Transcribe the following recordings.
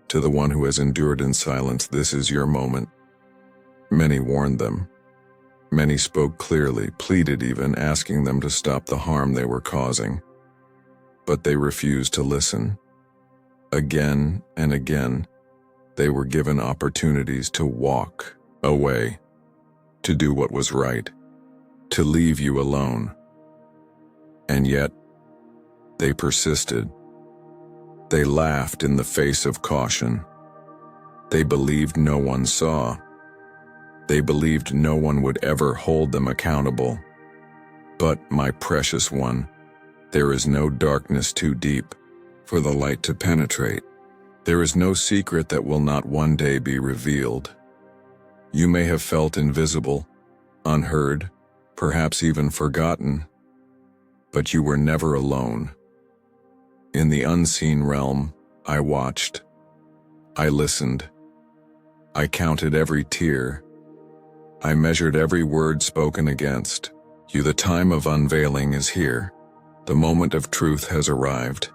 To the one who has endured in silence, this is your moment. Many warned them. Many spoke clearly, pleaded even, asking them to stop the harm they were causing. But they refused to listen. Again and again, they were given opportunities to walk away, to do what was right, to leave you alone. And yet, they persisted. They laughed in the face of caution. They believed no one saw. They believed no one would ever hold them accountable. But, my precious one, there is no darkness too deep for the light to penetrate. There is no secret that will not one day be revealed. You may have felt invisible, unheard, perhaps even forgotten, but you were never alone. In the unseen realm, I watched. I listened. I counted every tear. I measured every word spoken against you. The time of unveiling is here. The moment of truth has arrived.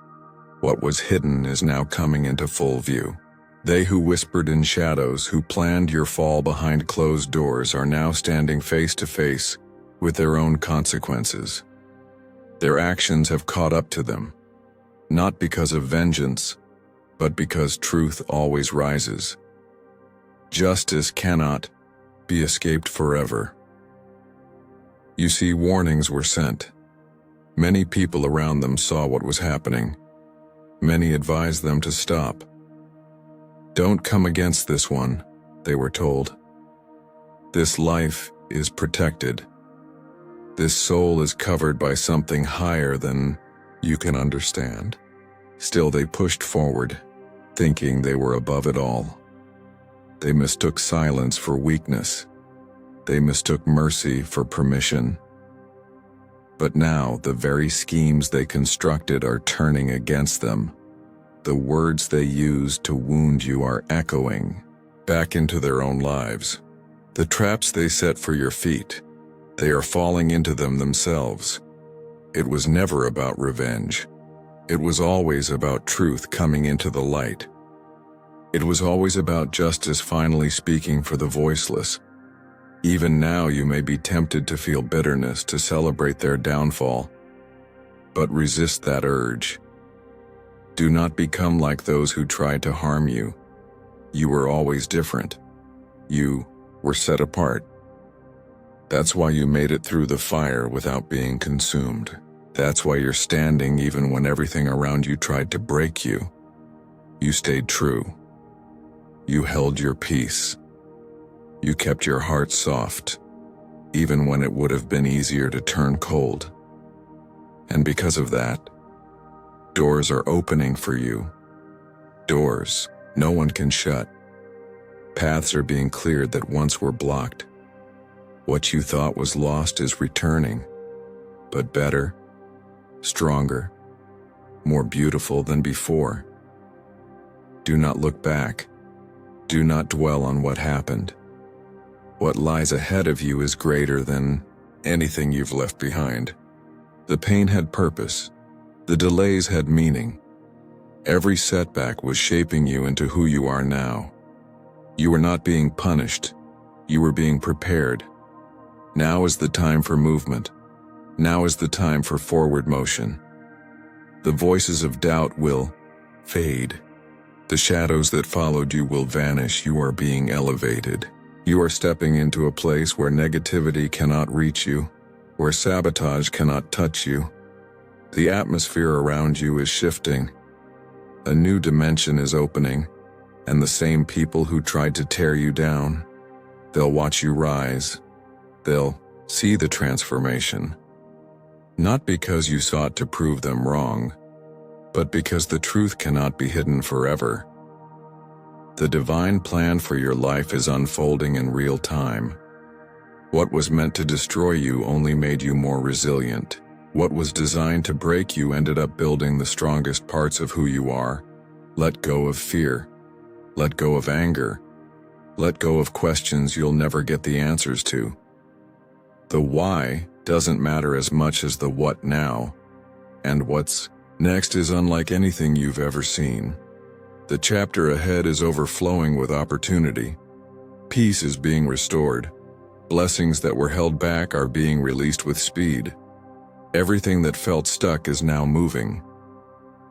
What was hidden is now coming into full view. They who whispered in shadows, who planned your fall behind closed doors, are now standing face to face with their own consequences. Their actions have caught up to them, not because of vengeance, but because truth always rises. Justice cannot be escaped forever. You see, warnings were sent. Many people around them saw what was happening. Many advised them to stop. Don't come against this one, they were told. This life is protected. This soul is covered by something higher than you can understand. Still they pushed forward, thinking they were above it all. They mistook silence for weakness. They mistook mercy for permission. But now the very schemes they constructed are turning against them. The words they used to wound you are echoing back into their own lives. The traps they set for your feet, they are falling into them themselves. It was never about revenge. It was always about truth coming into the light. It was always about justice finally speaking for the voiceless. Even now you may be tempted to feel bitterness, to celebrate their downfall. But resist that urge. Do not become like those who tried to harm you. You were always different. You were set apart. That's why you made it through the fire without being consumed. That's why you're standing even when everything around you tried to break you. You stayed true. You held your peace. You kept your heart soft, even when it would have been easier to turn cold. And because of that, doors are opening for you. Doors no one can shut. Paths are being cleared that once were blocked. What you thought was lost is returning, but better, stronger, more beautiful than before. Do not look back. Do not dwell on what happened. What lies ahead of you is greater than anything you've left behind. The pain had purpose. The delays had meaning. Every setback was shaping you into who you are now. You were not being punished. You were being prepared. Now is the time for movement. Now is the time for forward motion. The voices of doubt will fade. The shadows that followed you will vanish. You are being elevated. You are stepping into a place where negativity cannot reach you, where sabotage cannot touch you. The atmosphere around you is shifting. A new dimension is opening, and the same people who tried to tear you down, they'll watch you rise. They'll see the transformation. Not because you sought to prove them wrong, but because the truth cannot be hidden forever. The divine plan for your life is unfolding in real time. What was meant to destroy you only made you more resilient. What was designed to break you ended up building the strongest parts of who you are. Let go of fear. Let go of anger. Let go of questions you'll never get the answers to. The why doesn't matter as much as the what now, and what's next is unlike anything you've ever seen. The chapter ahead is overflowing with opportunity. Peace is being restored. Blessings that were held back are being released with speed. Everything that felt stuck is now moving.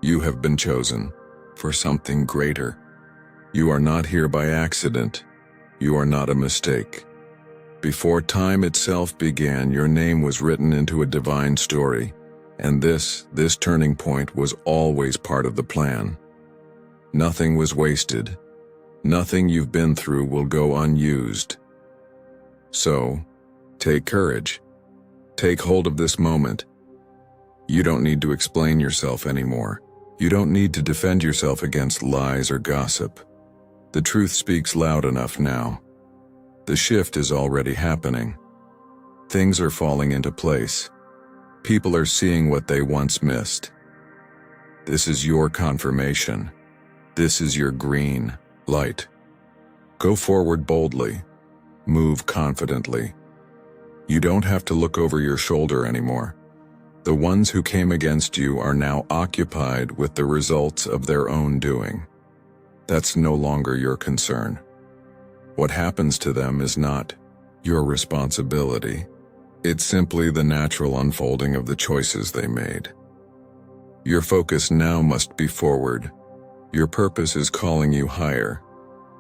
You have been chosen for something greater. You are not here by accident. You are not a mistake. Before time itself began, your name was written into a divine story, and this turning point was always part of the plan. Nothing was wasted. Nothing you've been through will go unused. So, take courage. Take hold of this moment. You don't need to explain yourself anymore. You don't need to defend yourself against lies or gossip. The truth speaks loud enough now. The shift is already happening. Things are falling into place. People are seeing what they once missed. This is your confirmation. This is your green light. Go forward boldly. Move confidently. You don't have to look over your shoulder anymore. The ones who came against you are now occupied with the results of their own doing. That's no longer your concern. What happens to them is not your responsibility. It's simply the natural unfolding of the choices they made. Your focus now must be forward. Your purpose is calling you higher.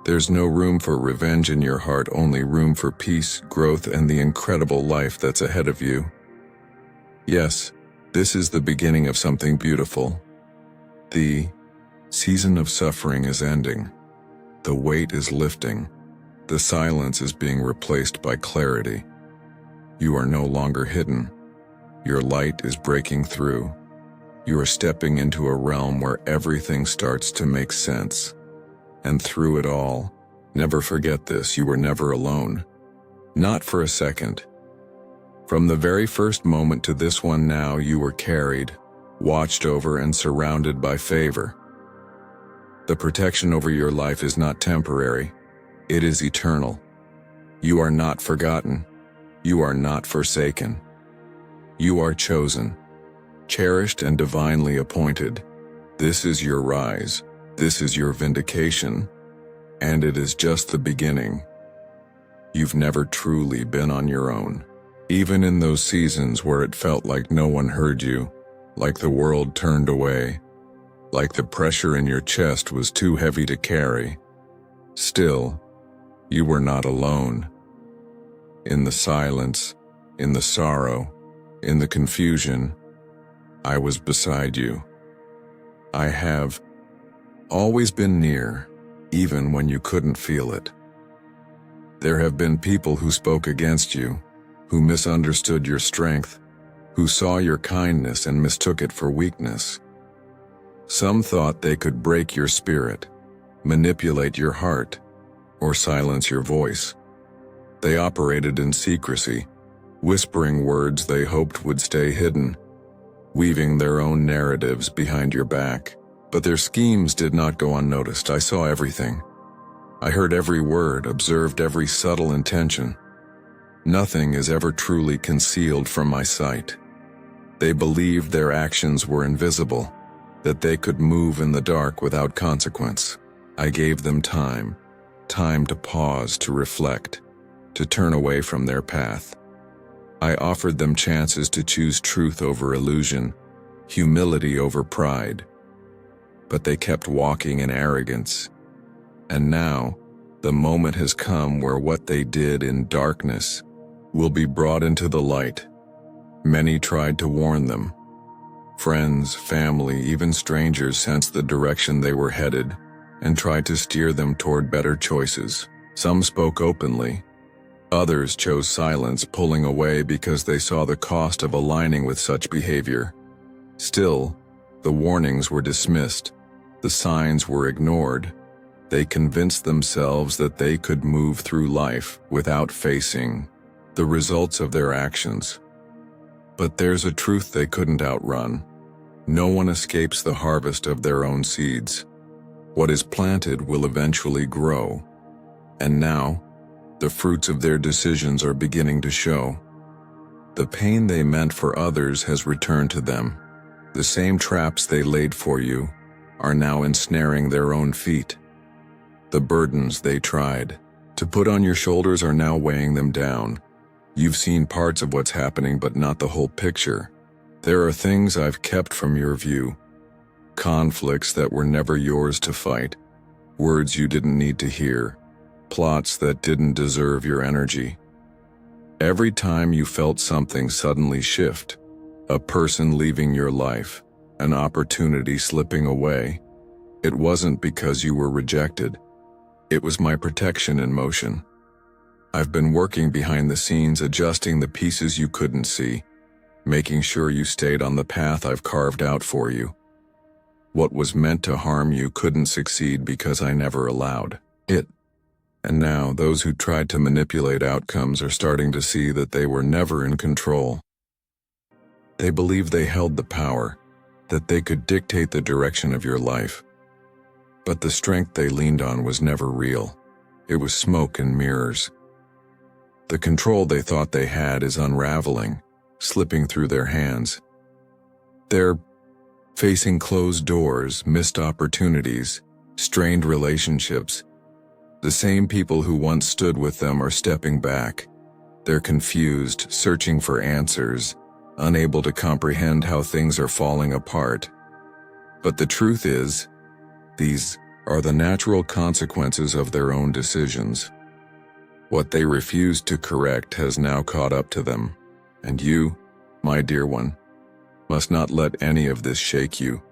There's no room for revenge in your heart, only room for peace, growth, and the incredible life that's ahead of you. Yes, this is the beginning of something beautiful. The season of suffering is ending. The weight is lifting. The silence is being replaced by clarity. You are no longer hidden. Your light is breaking through. You are stepping into a realm where everything starts to make sense. And through it all, never forget this, you were never alone. Not for a second. From the very first moment to this one now, you were carried, watched over, and surrounded by favor. The protection over your life is not temporary. It is eternal. You are not forgotten. You are not forsaken. You are chosen, cherished, and divinely appointed. This is your rise. This is your vindication. And it is just the beginning. You've never truly been on your own. Even in those seasons where it felt like no one heard you, like the world turned away, like the pressure in your chest was too heavy to carry, still, you were not alone. In the silence, in the sorrow, in the confusion, I was beside you. I have always been near, even when you couldn't feel it. There have been people who spoke against you, who misunderstood your strength, who saw your kindness and mistook it for weakness. Some thought they could break your spirit, manipulate your heart, or silence your voice. They operated in secrecy, whispering words they hoped would stay hidden, weaving their own narratives behind your back. But their schemes did not go unnoticed. I saw everything. I heard every word, observed every subtle intention. Nothing is ever truly concealed from my sight. They believed their actions were invisible, that they could move in the dark without consequence. I gave them time to pause, to reflect, to turn away from their path. I offered them chances to choose truth over illusion, humility over pride. But they kept walking in arrogance. And now, the moment has come where what they did in darkness will be brought into the light. Many tried to warn them. Friends, family, even strangers sensed the direction they were headed and tried to steer them toward better choices. Some spoke openly. Others chose silence, pulling away because they saw the cost of aligning with such behavior. Still, the warnings were dismissed. The signs were ignored. They convinced themselves that they could move through life without facing the results of their actions. But there's a truth they couldn't outrun. No one escapes the harvest of their own seeds. What is planted will eventually grow. And now, the fruits of their decisions are beginning to show. The pain they meant for others has returned to them. The same traps they laid for you are now ensnaring their own feet. The burdens they tried to put on your shoulders are now weighing them down. You've seen parts of what's happening, but not the whole picture. There are things I've kept from your view. Conflicts that were never yours to fight. Words you didn't need to hear. Plots that didn't deserve your energy. Every time you felt something suddenly shift, a person leaving your life, an opportunity slipping away, it wasn't because you were rejected. It was my protection in motion. I've been working behind the scenes, adjusting the pieces you couldn't see, making sure you stayed on the path I've carved out for you. What was meant to harm you couldn't succeed because I never allowed it. And now those who tried to manipulate outcomes are starting to see that they were never in control. They believed they held the power, that they could dictate the direction of your life. But the strength they leaned on was never real. It was smoke and mirrors. The control they thought they had is unraveling, slipping through their hands. They're facing closed doors, missed opportunities, strained relationships. The same people who once stood with them are stepping back. They're confused, searching for answers, unable to comprehend how things are falling apart. But the truth is, these are the natural consequences of their own decisions. What they refused to correct has now caught up to them. And you, my dear one, must not let any of this shake you.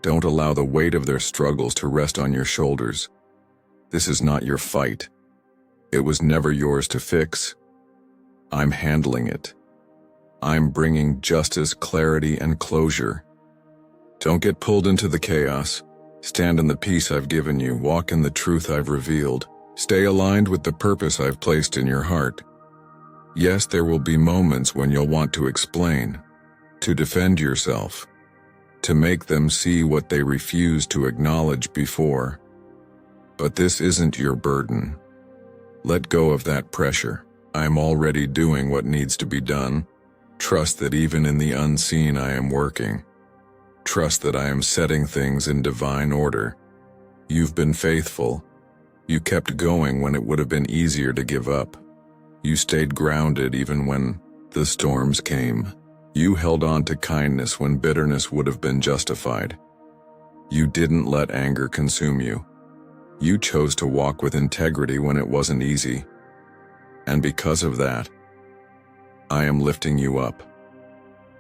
Don't allow the weight of their struggles to rest on your shoulders. This is not your fight. It was never yours to fix. I'm handling it. I'm bringing justice, clarity, and closure. Don't get pulled into the chaos. Stand in the peace I've given you. Walk in the truth I've revealed. Stay aligned with the purpose I've placed in your heart. Yes, there will be moments when you'll want to explain, to defend yourself, to make them see what they refused to acknowledge before. But this isn't your burden. Let go of that pressure. I'm already doing what needs to be done. Trust that even in the unseen I am working. Trust that I am setting things in divine order. You've been faithful. You kept going when it would have been easier to give up. You stayed grounded even when the storms came. You held on to kindness when bitterness would have been justified. You didn't let anger consume you. You chose to walk with integrity when it wasn't easy. And because of that, I am lifting you up.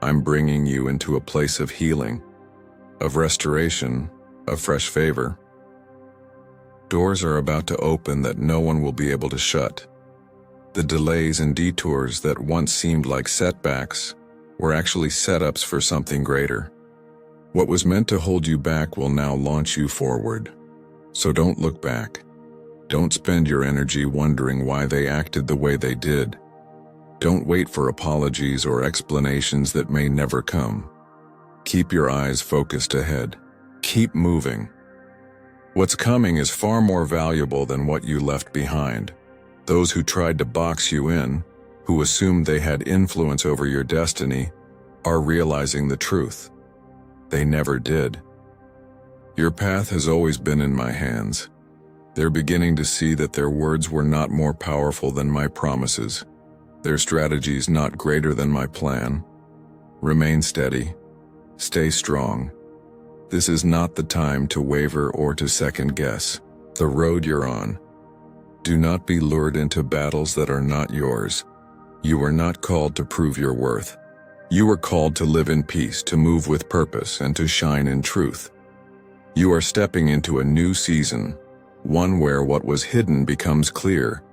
I'm bringing you into a place of healing, of restoration, of fresh favor. Doors are about to open that no one will be able to shut. The delays and detours that once seemed like setbacks were actually setups for something greater. What was meant to hold you back will now launch you forward. So don't look back. Don't spend your energy wondering why they acted the way they did. Don't wait for apologies or explanations that may never come. Keep your eyes focused ahead. Keep moving. What's coming is far more valuable than what you left behind. Those who tried to box you in, who assumed they had influence over your destiny, are realizing the truth. They never did. Your path has always been in my hands. They're beginning to see that their words were not more powerful than my promises. Their strategies not greater than my plan. Remain steady. Stay strong. This is not the time to waver or to second guess the road you're on. Do not be lured into battles that are not yours. You are not called to prove your worth. You are called to live in peace, to move with purpose, and to shine in truth. You are stepping into a new season, one where what was hidden becomes clear,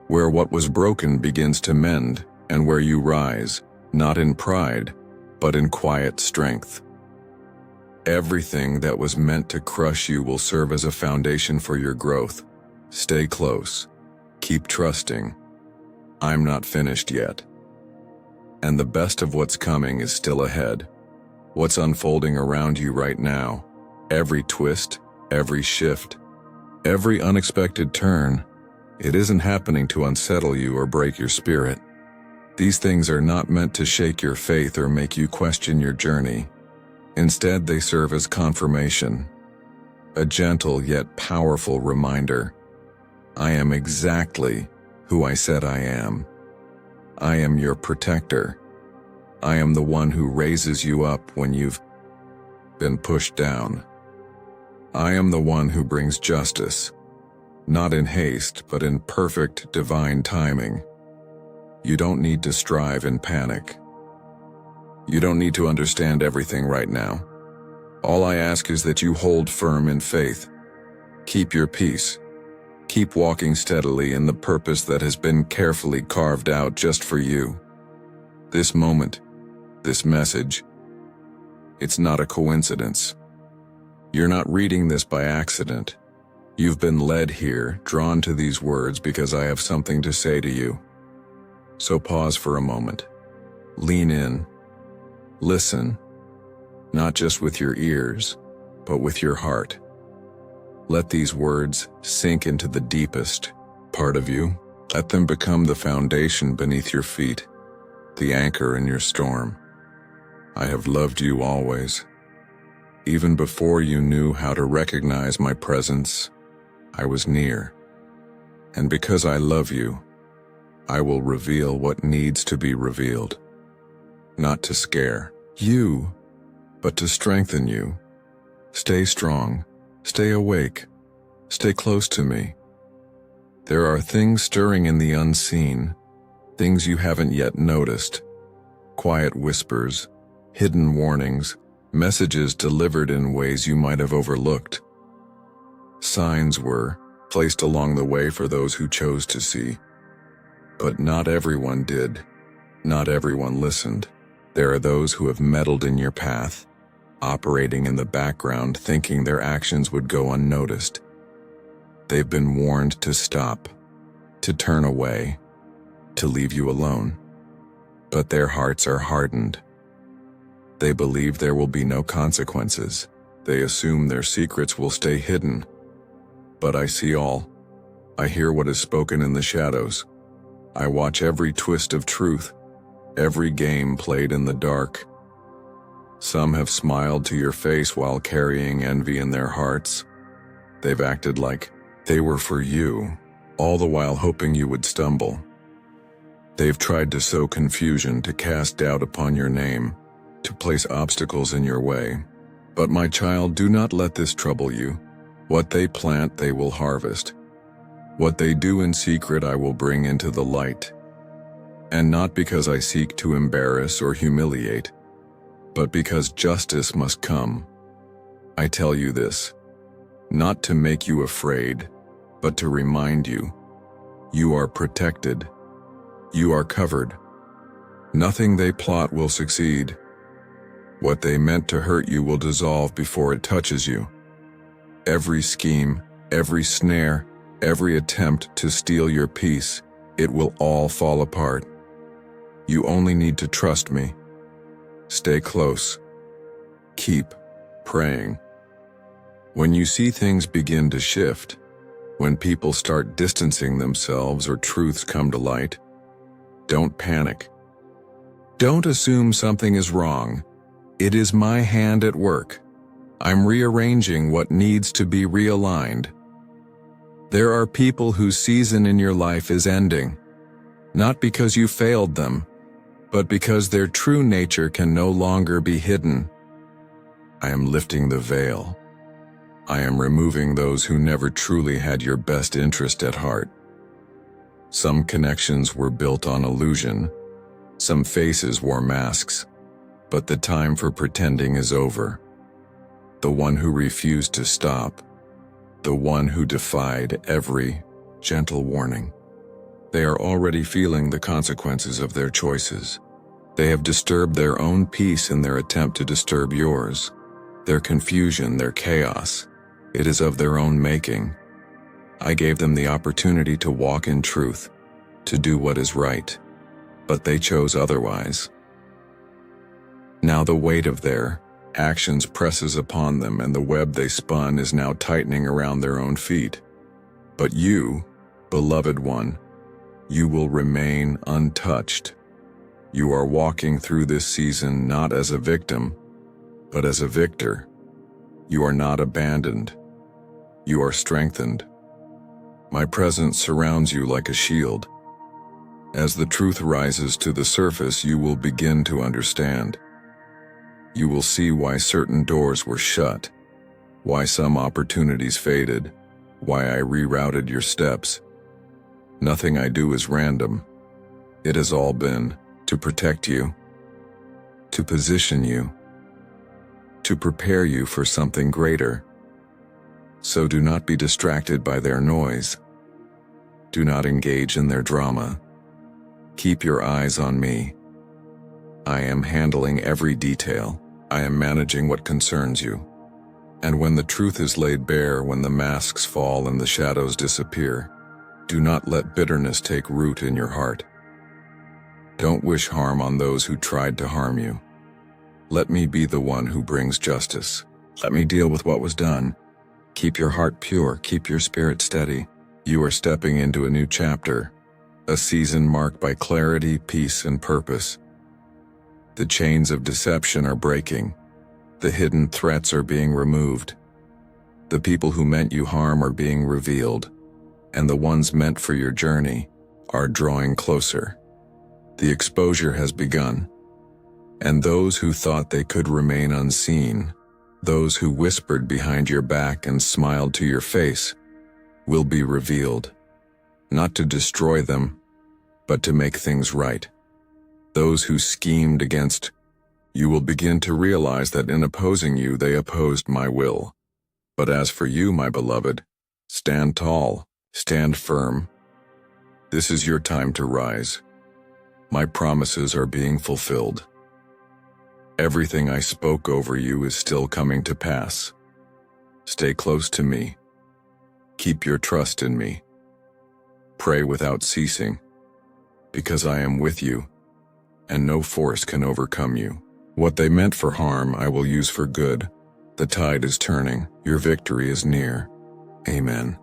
where what was broken begins to mend, and where you rise, not in pride, but in quiet strength. Everything that was meant to crush you will serve as a foundation for your growth. Stay close. Keep trusting. I'm not finished yet. And the best of what's coming is still ahead. What's unfolding around you right now, every twist, every shift, every unexpected turn, it isn't happening to unsettle you or break your spirit. These things are not meant to shake your faith or make you question your journey. Instead, they serve as confirmation. a gentle yet powerful reminder. I am exactly who I said I am. I am your protector. I am the one who raises you up when you've been pushed down. I am the one who brings justice, not in haste, but in perfect divine timing. You don't need to strive in panic. You don't need to understand everything right now. All I ask is that you hold firm in faith. Keep your peace. Keep walking steadily in the purpose that has been carefully carved out just for you. This moment, this message, it's not a coincidence. You're not reading this by accident. You've been led here, drawn to these words because I have something to say to you. So pause for a moment. Lean in. Listen, not just with your ears, but with your heart. Let these words sink into the deepest part of you. Let them become the foundation beneath your feet, the anchor in your storm. I have loved you always. Even before you knew how to recognize my presence, I was near. And because I love you, I will reveal what needs to be revealed. Not to scare you, but to strengthen you. Stay strong, stay awake, stay close to me. There are things stirring in the unseen, things you haven't yet noticed. Quiet whispers, hidden warnings, messages delivered in ways you might have overlooked. Signs were placed along the way for those who chose to see. But not everyone did. Not everyone listened. There are those who have meddled in your path, operating in the background thinking their actions would go unnoticed. They've been warned to stop, to turn away, to leave you alone. But their hearts are hardened. They believe there will be no consequences. They assume their secrets will stay hidden. But I see all. I hear what is spoken in the shadows. I watch every twist of truth, every game played in the dark. Some have smiled to your face while carrying envy in their hearts. They've acted like they were for you, all the while hoping you would stumble. They've tried to sow confusion, to cast doubt upon your name, to place obstacles in your way. But my child, do not let this trouble you. What they plant, they will harvest. What they do in secret, I will bring into the light. And not because I seek to embarrass or humiliate, but because justice must come. I tell you this, not to make you afraid, but to remind you, you are protected. You are covered. Nothing they plot will succeed. What they meant to hurt you will dissolve before it touches you. Every scheme, every snare, every attempt to steal your peace, it will all fall apart. You only need to trust me. Stay close. Keep praying. When you see things begin to shift, when people start distancing themselves or truths come to light, don't panic. Don't assume something is wrong. It is my hand at work. I'm rearranging what needs to be realigned. There are people whose season in your life is ending, not because you failed them, but because their true nature can no longer be hidden. I am lifting the veil. I am removing those who never truly had your best interest at heart. Some connections were built on illusion. Some faces wore masks. But the time for pretending is over. The one who refused to stop. The one who defied every gentle warning. They are already feeling the consequences of their choices. They have disturbed their own peace in their attempt to disturb yours. Their confusion, their chaos, it is of their own making. I gave them the opportunity to walk in truth, to do what is right, but they chose otherwise. Now the weight of their actions presses upon them, and the web they spun is now tightening around their own feet. But you, beloved one, you will remain untouched. You are walking through this season not as a victim, but as a victor. You are not abandoned. You are strengthened. My presence surrounds you like a shield. As the truth rises to the surface, you will begin to understand. You will see why certain doors were shut, why some opportunities faded, why I rerouted your steps. Nothing I do is random. It has all been to protect you, to position you, to prepare you for something greater. So do not be distracted by their noise. Do not engage in their drama. Keep your eyes on me. I am handling every detail. I am managing what concerns you. And when the truth is laid bare, when the masks fall and the shadows disappear, do not let bitterness take root in your heart. Don't wish harm on those who tried to harm you. Let me be the one who brings justice. Let me deal with what was done. Keep your heart pure, keep your spirit steady. You are stepping into a new chapter, a season marked by clarity, peace, and purpose. The chains of deception are breaking. The hidden threats are being removed. The people who meant you harm are being revealed, and the ones meant for your journey are drawing closer. The exposure has begun, and those who thought they could remain unseen, those who whispered behind your back and smiled to your face, will be revealed, not to destroy them, but to make things right. Those who schemed against you will begin to realize that in opposing you, they opposed my will. But as for you, my beloved, stand tall, stand firm. This is your time to rise. My promises are being fulfilled. Everything I spoke over you is still coming to pass. Stay close to me. Keep your trust in me. Pray without ceasing, because I am with you, and no force can overcome you. What they meant for harm, I will use for good. The tide is turning. Your victory is near. Amen.